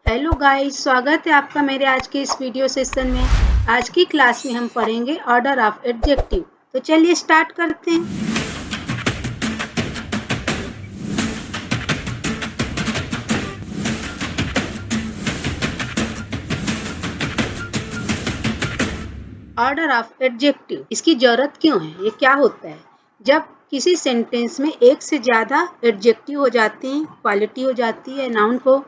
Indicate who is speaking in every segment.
Speaker 1: Hello guys, स्वागत है आपका मेरे आज के इस वीडियो सेशन में। आज की क्लास में हम पढ़ेंगे ऑर्डर ऑफ एडजेक्टिव। तो चलिए स्टार्ट करते हैं। ऑर्डर ऑफ एडजेक्टिव, इसकी जरूरत क्यों है? ये क्या होता है? जब किसी सेंटेंस में एक से ज्यादा एडजेक्टिव हो जाते हैं, क्वालिटी हो जाती है, नाउन को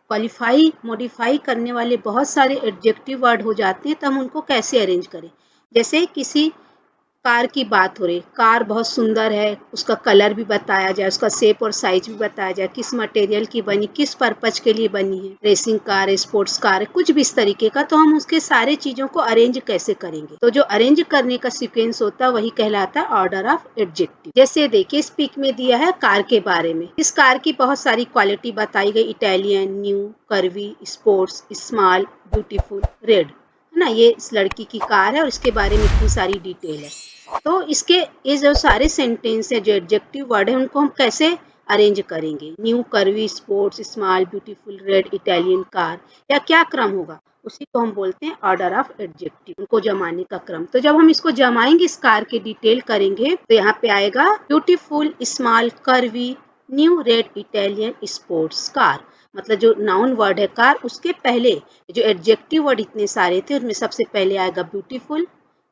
Speaker 1: क्वालिफाई मॉडिफाई करने वाले बहुत सारे एडजेक्टिव वर्ड हो जाते हैं, तो हम उनको कैसे अरेंज करें। जैसे किसी कार की बात हो रही, कार बहुत सुंदर है, उसका कलर भी बताया जाए, उसका शेप और साइज भी बताया जाए, किस मटेरियल की बनी, किस पर्पज के लिए बनी है, रेसिंग कार है, स्पोर्ट्स कार है, कुछ भी इस तरीके का। तो हम उसके सारे चीजों को अरेंज कैसे करेंगे? तो जो अरेंज करने का सीक्वेंस होता है वही कहलाता है ऑर्डर ऑफ एडजेक्टिव। जैसे देखिए, इस पिक में दिया है कार के बारे में। इस कार की बहुत सारी क्वालिटी बताई गई, Italian, new, curvy, sports, small, beautiful, red, है ना। ये इस लड़की की कार है और इसके बारे में इतनी सारी डिटेल है। तो इसके ये जो सारे सेंटेंस है, जो एडजेक्टिव वर्ड है, उनको हम कैसे अरेंज करेंगे? New, curvy, sports, small, beautiful, red, Italian, car, या क्या क्रम होगा? उसी को हम बोलते हैं ऑर्डर ऑफ एडजेक्टिव, उनको जमाने का क्रम। तो जब हम इसको जमाएंगे, इस कार के डिटेल करेंगे, तो यहाँ पे आएगा beautiful, small, curvy, new, red, Italian, sports, car. मतलब जो नाउन वर्ड है कार, उसके पहले जो एडजेक्टिव वर्ड इतने सारे थे, उसमें सबसे पहले आएगा ब्यूटीफुल,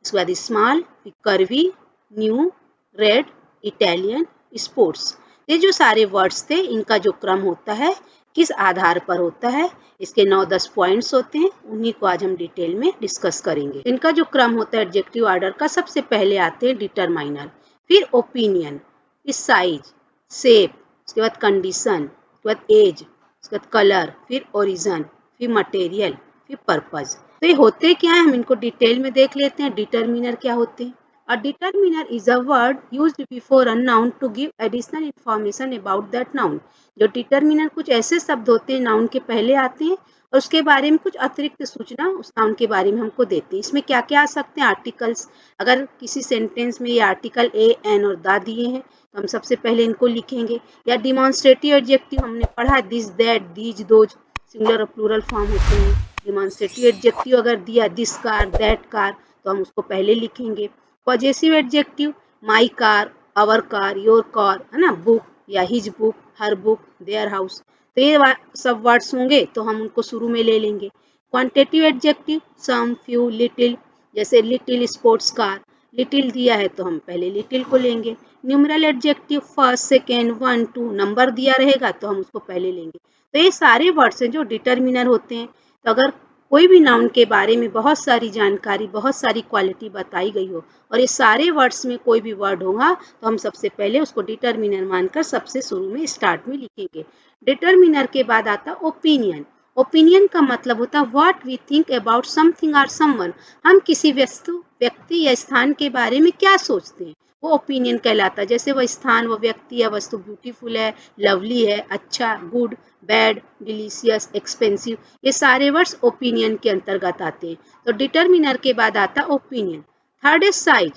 Speaker 1: उसके बाद small, curvy, new, red, Italian, sports. ये जो सारे वर्ड्स थे, इनका जो क्रम होता है, किस आधार पर होता है, इसके 9-10 पॉइंट्स होते हैं, उन्हीं को आज हम डिटेल में डिस्कस करेंगे। इनका जो क्रम होता है एडजेक्टिव ऑर्डर का, सबसे पहले आते हैं डिटरमाइनर, फिर ओपिनियन, फिर साइज, शेप, उसके बाद कंडीशन, उसके बाद एज, उसके बाद कलर, फिर ओरिजिन, फिर मटेरियल, फिर पर्पज। तो ये होते क्या है, हम इनको डिटेल में देख लेते हैं। डिटरमिनर क्या होते हैं? A determiner is a word used before a noun to give additional information about that noun. जो डिटरमिनर कुछ ऐसे शब्द होते हैं, नाउन के पहले आते हैं और उसके बारे में कुछ अतिरिक्त सूचना उस नाउन के बारे में हमको देते हैं। इसमें क्या क्या आ सकते हैं? आर्टिकल्स। अगर किसी सेंटेंस में ये आर्टिकल ए, एन और द दिए हैं, तो हम सबसे पहले इनको लिखेंगे। या डिमॉन्स्ट्रेटिव एडजेक्टिव हमने पढ़ा, this, that, these, those, singular और प्लूरल फॉर्म होते हैं। डिमॉन्स्ट्रेटिव एडजेक्टिव अगर दिया, दिस कार, दैट कार, तो हम उसको पहले लिखेंगे। Possessive adjective, my car, our car, your car, है ना, बुक या his book, her book, their house. तो ये सब वर्ड्स होंगे, तो हम उनको शुरू में ले लेंगे। क्वांटिटेटिव एडजेक्टिव, सम, फ्यू, लिटिल, जैसे लिटिल स्पोर्ट्स कार, लिटिल दिया है तो हम पहले लिटिल को लेंगे। Numeral adjective, first, second, 1, 2, number दिया रहेगा तो हम उसको पहले लेंगे। तो ये सारे वर्ड्स हैं जो डिटरमिनर होते हैं। तो अगर कोई भी नाउन के बारे में बहुत सारी जानकारी, बहुत सारी क्वालिटी बताई गई हो और ये सारे वर्ड्स में कोई भी वर्ड होगा, तो हम सबसे पहले उसको डिटरमिनर मानकर सबसे शुरू में स्टार्ट में लिखेंगे। डिटरमिनर के बाद आता ओपिनियन। ओपिनियन का मतलब होता है what we think about something or someone. हम किसी वस्तु, व्यक्ति या स्थान के बारे में क्या सोचते हैं, वो ओपिनियन कहलाता है। जैसे वह स्थान, वो व्यक्ति या वस्तु ब्यूटीफुल है, लवली है, अच्छा, गुड, बैड, डिलीशियस, एक्सपेंसिव, ये सारे वर्ड्स ओपिनियन के अंतर्गत आते हैं। तो डिटरमिनर के बाद आता है opinion. Third is size.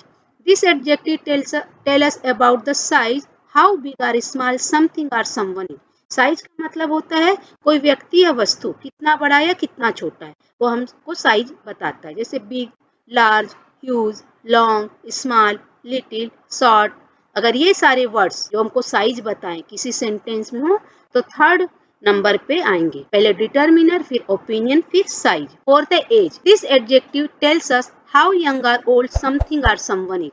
Speaker 1: This adjective tell us about the size, how big or small something or someone is. Size का मतलब होता है कोई व्यक्ति या वस्तु कितना बड़ा या कितना छोटा है, वो हमको साइज बताता है। जैसे big, large, huge, long, small, little, short. अगर ये सारे वर्ड्स जो हमको साइज बताएं किसी सेंटेंस में हो, तो थर्ड नंबर पे आएंगे। पहले डिटरमिनर, फिर ओपिनियन, फिर साइज। फोर्थ है age. This adjective tells us how young or old something or someone is.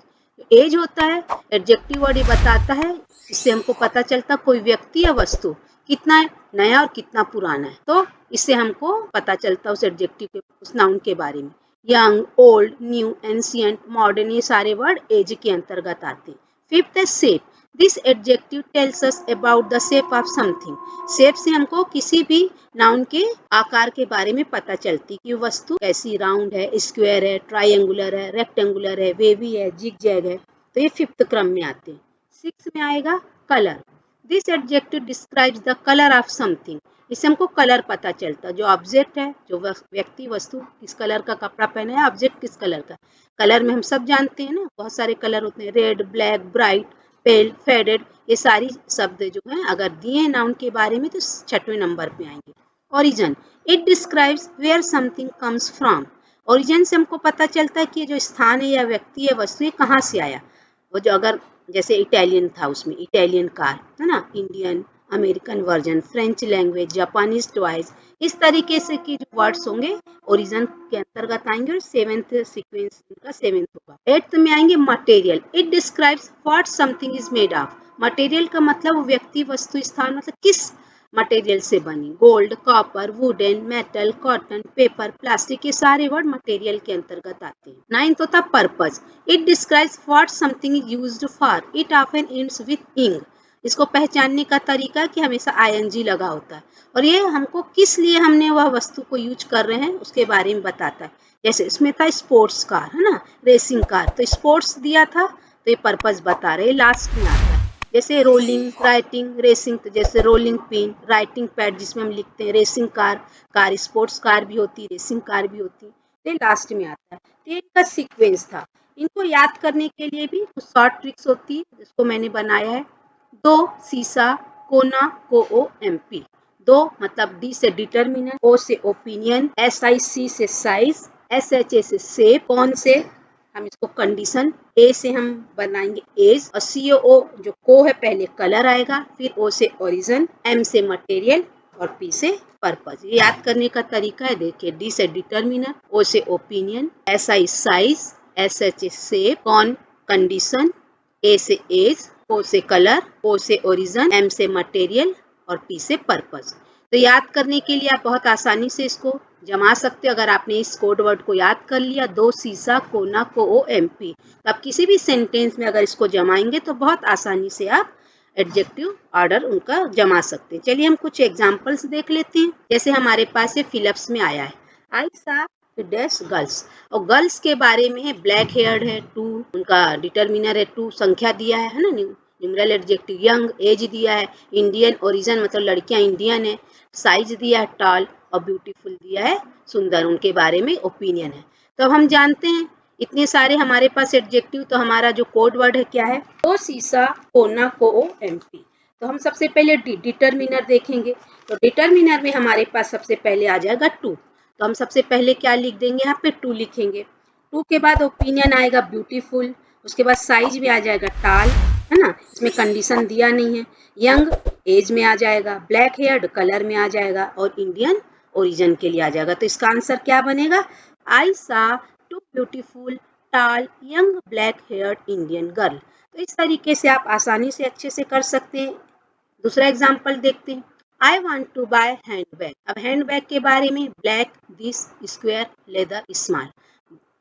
Speaker 1: Age होता है, एडजेक्टिव वर्ड ये बताता है, इससे हमको पता चलता कोई व्यक्ति या वस्तु कितना नया और कितना पुराना है। तो इससे हमको पता चलता उस एडजेक्टिव के, उस नाउन के बारे में। Young, old, new, ancient, modern, ये सारे वर्ड एज के अंतर्गत आते हैं। फिफ्थ है shape. This adjective tells us about the shape of something. Shape से हमको किसी भी नाउन के आकार के बारे में पता चलती कि वस्तु कैसी, राउंड है, स्क्वायर है, ट्रायंगुलर है, रेक्टेंगुलर है, वेवी है, जिगजैग है। तो ये फिफ्थ क्रम में आते हैं। सिक्स में आएगा colour. This adjective describes the colour of something. इससे हमको कलर पता चलता, जो ऑब्जेक्ट है, जो व्यक्ति, वस्तु किस कलर का कपड़ा पहने है, ऑब्जेक्ट किस कलर का। कलर में हम सब जानते हैं ना, बहुत सारे कलर होते हैं, रेड, ब्लैक, ब्राइट, पेल, फेडेड। ये सारी शब्द जो हैं अगर दिए हैं नाउन के बारे में, तो छठवें नंबर पे आएंगे। Origin. It describes where something comes from. Origin से हमको पता चलता है कि ये जो स्थान है या व्यक्ति है, वस्तु है, कहाँ से आया। वो जो अगर जैसे इटालियन था, उसमें इटालियन कार है ना, Indian, American version, French language, Japanese toys, इस तरीके से की जो वर्ड्स होंगे ओरिजिन के अंतर्गत आएंगे और सेवेंथ सीक्वेंस का सेवेंथ होगा। एट्थ में आएंगे material. It describes what something is made of. Material का मतलब व्यक्ति, वस्तु, स्थान, मतलब किस मटेरियल से बनी। Gold, copper, wooden, metal, cotton, paper, plastic, ये सारे वर्ड मटेरियल के अंतर्गत आते हैं। नाइन्थ होता purpose. It describes what something is used for. It often ends with इंग। इसको पहचानने का तरीका कि हमेशा आईएनजी लगा होता है और ये हमको किस लिए हमने वह वस्तु को यूज कर रहे हैं उसके बारे में बताता है। जैसे इसमें था स्पोर्ट्स कार, है ना, रेसिंग कार, तो स्पोर्ट्स दिया था तो ये पर्पज बता रहे। लास्ट में आता है जैसे रोलिंग, राइटिंग, रेसिंग, तो जैसे रोलिंग पिन, राइटिंग पैड जिसमें हम लिखते हैं, racing car, car sports car भी होती है, रेसिंग कार भी होती है। तो लास्ट में आता है। तो इनका सीक्वेंस था। इनको याद करने के लिए भी कुछ शॉर्ट ट्रिक्स होती है जिसको मैंने बनाया है। दो सीसा, कोना, को ओ एम पी। दो मतलब डी से डिटर्मिनेंट, ओ से ओपिनियन, एस आई सी से साइज, एस एच ए से शेप, कौन से हम इसको कंडीशन, ए से हम बनाएंगे एज, और सी ओ जो को है पहले कलर आएगा, फिर ओ से ओरिजिन, एम से मटेरियल और पी से पर्पज। ये याद करने का तरीका है। देखिए, डी से डिटर्मिनर, ओ से opinion, S I size, S H A shape, कौन कंडीशन, ए से एज, ओ से कलर, ओ से ओरिजिन, एम से मटेरियल और पी से पर्पज। तो याद करने के लिए आप बहुत आसानी से इसको जमा सकते हो। अगर आपने इस कोड वर्ड को याद कर लिया, दो सीसा, कोना, को ओ एम पी, तो आप किसी भी सेंटेंस में अगर इसको जमाएंगे तो बहुत आसानी से आप एडजेक्टिव ऑर्डर उनका जमा सकते हैं। चलिए हम कुछ एग्जांपल्स देख लेते हैं। जैसे हमारे पास ये फिलिप्स में आया है, आई सा डैश गर्ल्स, और गर्ल्स के बारे में है, ब्लैक हेयर्ड है, टू उनका डिटर्मिनर है, टू संख्या दिया है ना, न्यूमरल एडजेक्टिव, यंग एज दिया है, इंडियन ओरिजिन मतलब लड़कियां इंडियन है, साइज दिया है टॉल, और ब्यूटीफुल दिया है सुंदर, उनके बारे में ओपिनियन है। तो अब हम जानते हैं इतने सारे हमारे पास एडजेक्टिव, तो हमारा जो कोड वर्ड है क्या है, तो सीसा, कोना, को ओ एम पी। तो हम सबसे पहले डिटर्मिनर देखेंगे। तो डिटर्मिनर में हमारे पास सबसे पहले आ जाएगा टू। तो हम सबसे पहले क्या लिख देंगे, यहाँ पे टू लिखेंगे। टू के बाद ओपिनियन आएगा ब्यूटीफुल, उसके बाद साइज में आ जाएगा टाल, है ना, इसमें कंडीशन दिया नहीं है, यंग एज में आ जाएगा, ब्लैक हेयर्ड कलर में आ जाएगा, और इंडियन ओरिजिन के लिए आ जाएगा। तो इसका आंसर क्या बनेगा, आई सा टू ब्यूटीफुल टाल young black heard Indian girl. तो इस तरीके से आप आसानी से अच्छे से कर सकते हैं। दूसरा एग्जाम्पल देखते हैं, I want to buy handbag. अब हैंडबैग के बारे में, black, this, square, leather, small,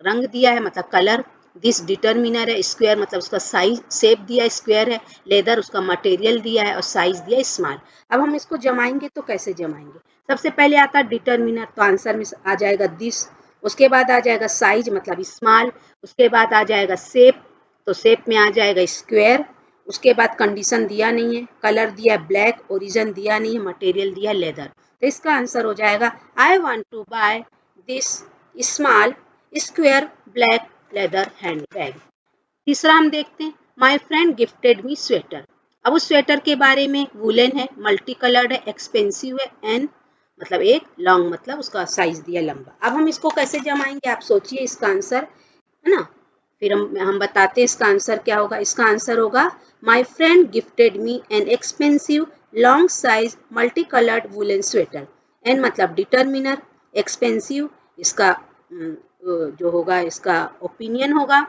Speaker 1: रंग दिया है मतलब कलर, दिस डिटर्मिनर है, स्क्वायर मतलब उसका साइज शेप दिया स्क्वायर है, लेदर उसका मटेरियल दिया है, और साइज दिया स्मॉल। अब हम इसको जमाएंगे तो कैसे जमाएंगे, सबसे पहले आता है डिटर्मिनर, तो आंसर में आ जाएगा दिस, उसके बाद आ जाएगा साइज मतलब स्मॉल, उसके बाद आ जाएगा शेप, तो शेप में आ जाएगा स्क्वायर, उसके बाद कंडीशन दिया नहीं है, कलर दिया है ब्लैक, ओरिजिन दिया नहीं है, मटेरियल दिया है लेदर। तो इसका आंसर हो जाएगा I want to buy this small square black leather handbag. तीसरा हम देखते हैं, my friend gifted me sweater. अब उस स्वेटर के बारे में, वुलन है, मल्टी कलर्ड है, एक्सपेंसिव है, एंड मतलब एक, लॉन्ग मतलब उसका साइज दिया लंबा। अब हम इसको कैसे जमाएंगे, आप सोचिए इसका आंसर, है ना, फिर हम बताते हैं इसका आंसर क्या होगा। इसका आंसर होगा my friend gifted me an expensive long size multi coloured woollen sweater. An मतलब डिटर्मिनर, एक्सपेंसिव इसका जो होगा इसका ओपिनियन होगा,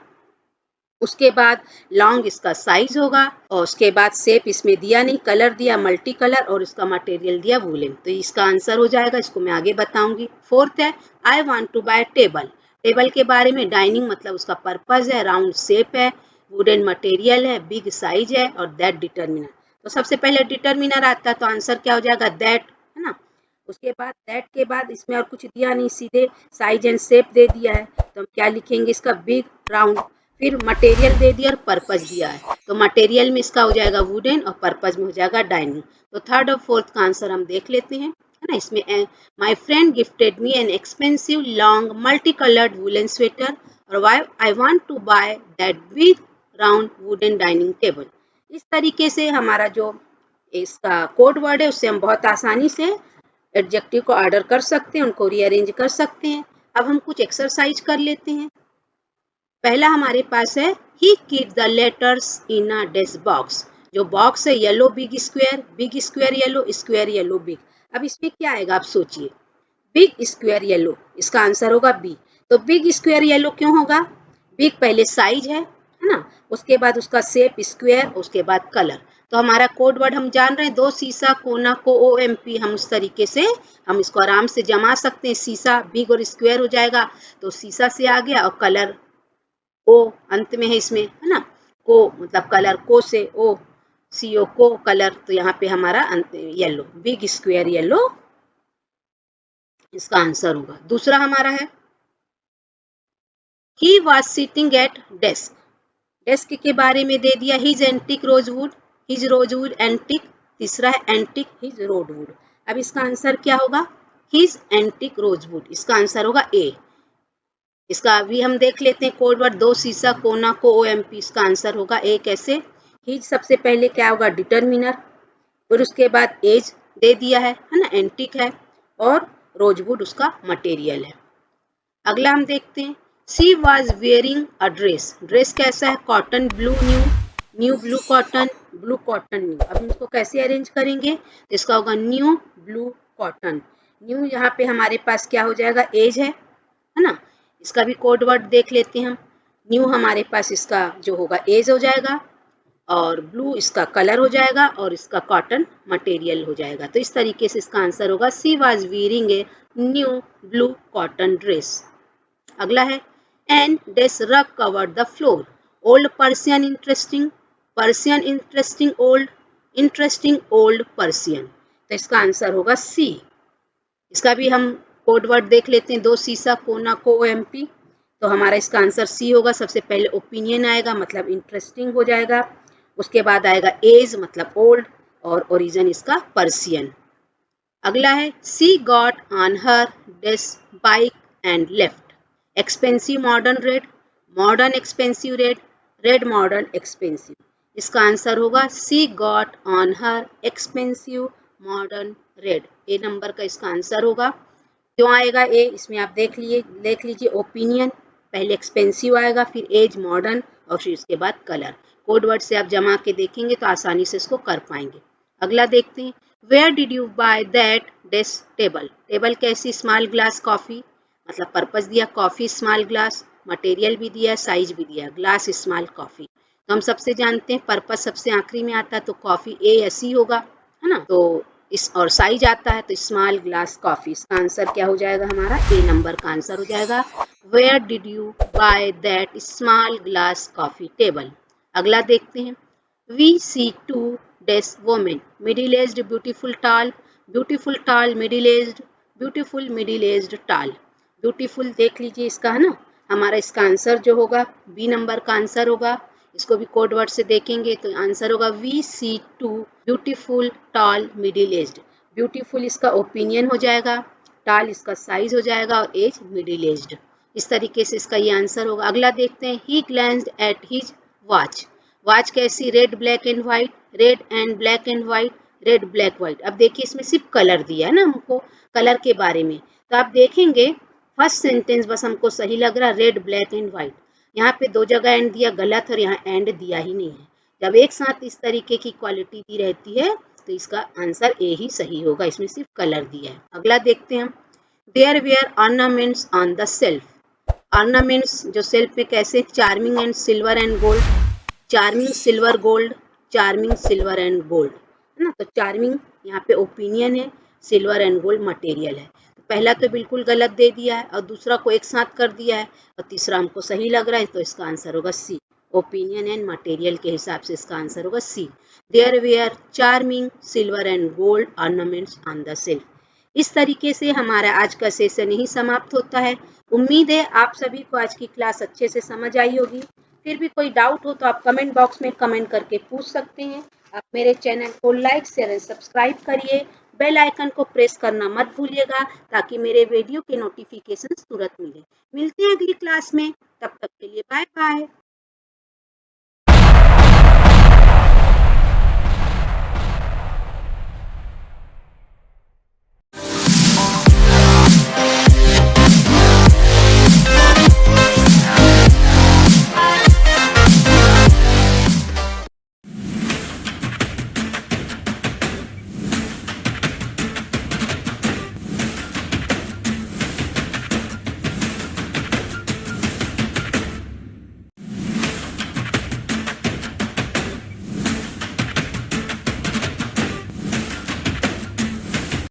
Speaker 1: उसके बाद लॉन्ग इसका साइज होगा, और उसके बाद शेप इसमें दिया नहीं, कलर दिया मल्टी कलर, और इसका मटेरियल दिया वुलन। तो इसका आंसर हो जाएगा, इसको मैं आगे बताऊंगी। फोर्थ है, I want to buy table. Table के बारे में, डाइनिंग मतलब उसका पर्पज है, राउंड शेप है, वुडन मटेरियल है, बिग साइज है, और दैट डिटर्मिनर। तो सबसे पहले डिटर्मिनर आता है, तो आंसर क्या हो जाएगा, दैट, है ना। उसके बाद दैट के बाद इसमें और कुछ दिया नहीं, सीधे साइज एंड शेप दे दिया है, तो हम क्या लिखेंगे, इसका बिग राउंड, फिर मटेरियल दे दिया और पर्पज दिया है, तो मटेरियल में इसका हो जाएगा वुडन और पर्पज में हो जाएगा डाइनिंग। तो थर्ड और फोर्थ का आंसर हम देख लेते हैं, है ना। इसमें my friend gifted me an expensive long multi coloured woollen sweater, और I want to buy that big round wooden dining table. इस तरीके से हमारा जो इसका कोड वर्ड है उससे हम बहुत आसानी से एडजेक्टिव को ऑर्डर कर सकते हैं, उनको रीअरेंज कर सकते हैं। अब हम कुछ एक्सरसाइज कर लेते हैं। पहला हमारे पास है he keep the letters in a desk box. जो बॉक्स है yellow big square yellow big. अब इसमें क्या आएगा आप सोचिए, बिग स्क्वायर येलो, इसका आंसर होगा बी। तो बिग स्क्वायर येलो क्यों होगा? बिग पहले साइज है ना, उसके बाद उसका शेप स्क्वायर, उसके बाद कलर। तो हमारा कोड वर्ड हम जान रहे हैं, दो सीसा कोना को OMP, हम उस तरीके से हम इसको आराम से जमा सकते हैं। सीसा बिग और स्क्वायर हो जाएगा, तो सीसा से आ गया, और कलर ओ अंत में है इसमें, है ना, को मतलब कलर, को से ओ CO को कलर, तो यहाँ पे हमारा येलो, बिग स्क्वायर येलो इसका आंसर होगा। दूसरा हमारा है he was sitting at desk. Desk के बारे में दे दिया, his antique rosewood, his rosewood antique. तीसरा है एंटिक हिज रोजवुड। अब इसका आंसर क्या होगा? हिज एंटिक रोजवुड, इसका आंसर होगा ए। इसका अभी हम देख लेते हैं कोड वर्ड, दो सीसा कोना को OMP, इसका आंसर होगा ए। कैसे? हिज सबसे पहले क्या होगा? डिटरमिनर, फिर उसके बाद एज दे दिया है ना, एंटिक है, और रोजवुड उसका मटेरियल है। अगला हम देखते हैं, she was wearing a dress. Dress कैसा है? Cotton blue new, new blue cotton, blue cotton new. अब हम इसको कैसे अरेंज करेंगे? तो इसका होगा न्यू ब्लू कॉटन न्यू। यहाँ पे हमारे पास क्या हो जाएगा? एज है ना। इसका भी कोड वर्ड देख लेते हैं हम। न्यू हमारे पास इसका जो होगा एज हो जाएगा, और ब्लू इसका कलर हो जाएगा, और इसका कॉटन मटेरियल हो जाएगा। तो इस तरीके से इसका आंसर होगा she was wearing a new blue cotton dress. अगला है and this rug covered the floor. Old Persian interesting, Persian interesting old Persian. तो इसका आंसर होगा सी। इसका भी हम कोड वर्ड देख लेते हैं, दो सीसा कोना को OMP। तो हमारा इसका आंसर सी होगा। सबसे पहले ओपिनियन आएगा, मतलब इंटरेस्टिंग हो जाएगा, उसके बाद आएगा एज मतलब ओल्ड, और ओरिजिन इसका पर्सियन। अगला है she got on her this bike and left. Expensive modern expensive red modern expensive. इसका आंसर होगा she got on her expensive modern red. A number का इसका आंसर होगा। क्यों आएगा ए? इसमें आप देख लीजिए ओपिनियन, पहले एक्सपेंसिव आएगा, फिर एज मॉडर्न, और फिर उसके बाद कलर। कोड वर्ड से आप जमा के देखेंगे तो आसानी से इसको कर पाएंगे। अगला देखते हैं, where did you buy that desk table. Table कैसी? स्मॉल ग्लास कॉफी, मतलब पर्पस दिया कॉफी स्मॉल ग्लास, मटेरियल भी दिया, साइज भी दिया, ग्लास स्मॉल कॉफी। तो हम सबसे जानते हैं पर्पस सबसे आखिरी में आता है, तो कॉफी ए या सी होगा, है ना। तो इस और साइज आता है, तो स्मॉल ग्लास कॉफी। इसका आंसर क्या हो जाएगा? हमारा ए नंबर का आंसर हो जाएगा। Where did you buy that small glass coffee table. अगला देखते हैं, we see two desk women, middle aged beautiful tall middle aged tall. Beautiful देख लीजिए इसका, है ना, हमारा इसका आंसर जो होगा बी नंबर का आंसर होगा। इसको भी कोड वर्ड से देखेंगे तो आंसर होगा VC2 beautiful tall middle aged. Beautiful इसका ओपिनियन हो जाएगा, टॉल इसका साइज हो जाएगा, और एज मिडिल एज्ड। इस तरीके से इसका ये आंसर होगा। अगला देखते हैं, ही glanced at his watch. Watch कैसी? Red black and white, red and black and white, red black white. अब देखिए इसमें सिर्फ कलर दिया है ना हमको, कलर के बारे में। तो आप देखेंगे फर्स्ट सेंटेंस बस हमको सही लग रहा, रेड ब्लैक एंड व्हाइट। यहाँ पे दो जगह एंड दिया गलत, और यहाँ एंड दिया ही नहीं है। जब एक साथ इस तरीके की क्वालिटी दी रहती है तो इसका आंसर ए ही सही होगा, इसमें सिर्फ कलर दिया है। अगला देखते हैं हम, there were ornaments on the shelf. Ornaments जो सेल्फ पे कैसे? Charming and silver and gold, charming silver gold, charming silver and gold, है ना। तो चार्मिंग यहाँ पे ओपिनियन है, सिल्वर एंड गोल्ड मटेरियल है। तो पहला तो बिल्कुल गलत दे दिया है, और दूसरा को एक साथ कर दिया है, और तीसरा हमको सही लग रहा है, तो इसका आंसर होगा सी। ओपिनियन एंड मटेरियल के हिसाब से इसका आंसर होगा C. There were charming silver and gold ornaments on the shelf. इस तरीके से हमारा आज का सेशन यही समाप्त होता है। उम्मीद है आप सभी को आज की क्लास अच्छे से समझ आई होगी। फिर भी कोई डाउट हो तो आप कमेंट बॉक्स में कमेंट करके पूछ सकते हैं। आप मेरे चैनल को लाइक शेयर एंड सब्सक्राइब करिए, बेल आइकन को प्रेस करना मत भूलिएगा, ताकि मेरे वीडियो के नोटिफिकेशन तुरंत मिले। मिलते हैं अगली क्लास में, तब तक के लिए बाय बाय।